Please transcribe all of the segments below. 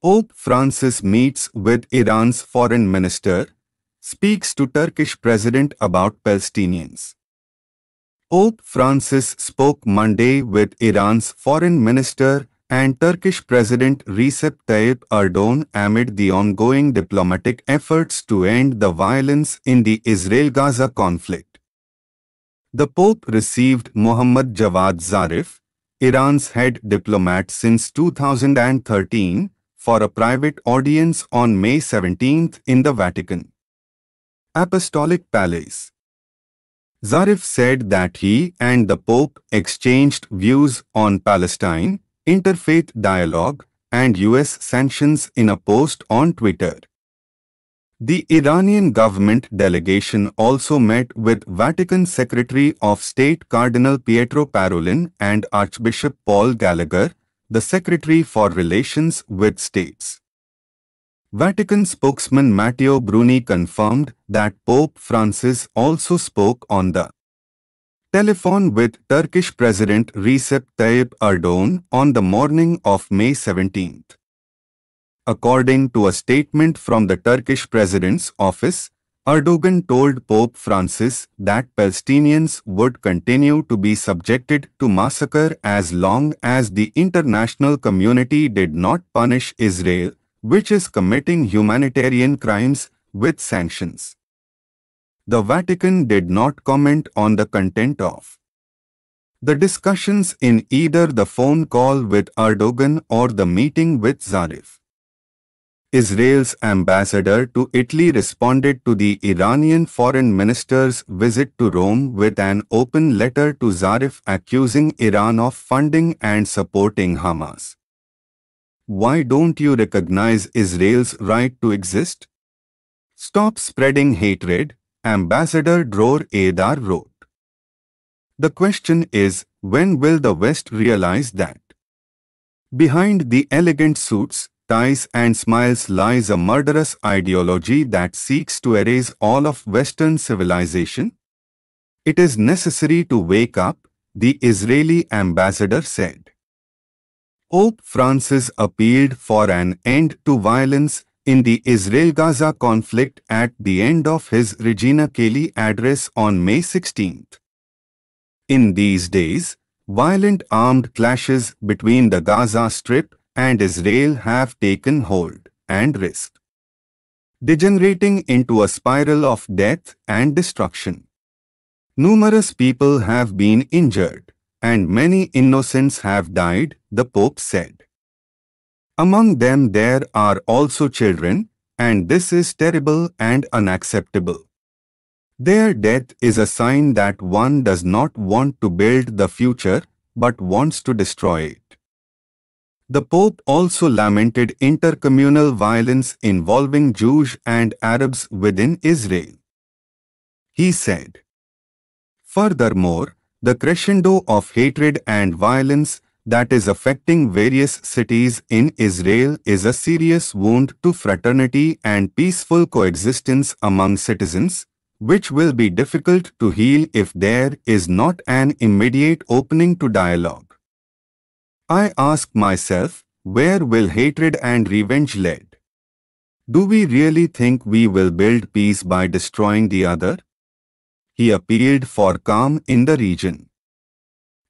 Pope Francis meets with Iran's foreign minister, speaks to Turkish president about Palestinians. Pope Francis spoke Monday with Iran's foreign minister and Turkish President Recep Tayyip Erdogan amid the ongoing diplomatic efforts to end the violence in the Israel-Gaza conflict. The Pope received Mohammad Javad Zarif, Iran's head diplomat since 2013, for a private audience on May 17 in the Vatican Apostolic Palace. Zarif said that he and the Pope exchanged views on Palestine, interfaith dialogue, and US sanctions in a post on Twitter. The Iranian government delegation also met with Vatican Secretary of State Cardinal Pietro Parolin and Archbishop Paul Gallagher, the Secretary for Relations with States. Vatican spokesman Matteo Bruni confirmed that Pope Francis also spoke on the telephone with Turkish President Recep Tayyip Erdogan on the morning of May 17. According to a statement from the Turkish President's office, Erdogan told Pope Francis that Palestinians would continue to be subjected to massacre as long as the international community did not punish Israel, which is committing humanitarian crimes, with sanctions. The Vatican did not comment on the content of the discussions in either the phone call with Erdogan or the meeting with Zarif. Israel's ambassador to Italy responded to the Iranian foreign minister's visit to Rome with an open letter to Zarif accusing Iran of funding and supporting Hamas. Why don't you recognize Israel's right to exist? Stop spreading hatred, Ambassador Dror Eidar wrote. The question is, when will the West realize that behind the elegant suits, ties and smiles lies a murderous ideology that seeks to erase all of Western civilization? It is necessary to wake up, the Israeli ambassador said. Pope Francis appealed for an end to violence in the Israel-Gaza conflict at the end of his Regina Coeli address on May 16. In these days, violent armed clashes between the Gaza Strip and Israel have taken hold and risked degenerating into a spiral of death and destruction. Numerous people have been injured, and many innocents have died, the Pope said. Among them there are also children, and this is terrible and unacceptable. Their death is a sign that one does not want to build the future, but wants to destroy it. The Pope also lamented intercommunal violence involving Jews and Arabs within Israel. He said, furthermore, the crescendo of hatred and violence that is affecting various cities in Israel is a serious wound to fraternity and peaceful coexistence among citizens, which will be difficult to heal if there is not an immediate opening to dialogue. I ask myself, where will hatred and revenge lead? Do we really think we will build peace by destroying the other? He appealed for calm in the region,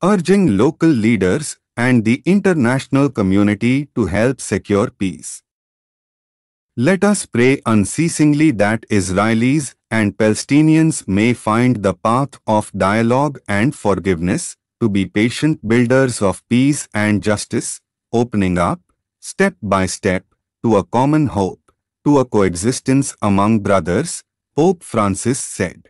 urging local leaders and the international community to help secure peace. Let us pray unceasingly that Israelis and Palestinians may find the path of dialogue and forgiveness, to be patient builders of peace and justice, opening up, step by step, to a common hope, to a coexistence among brothers, Pope Francis said.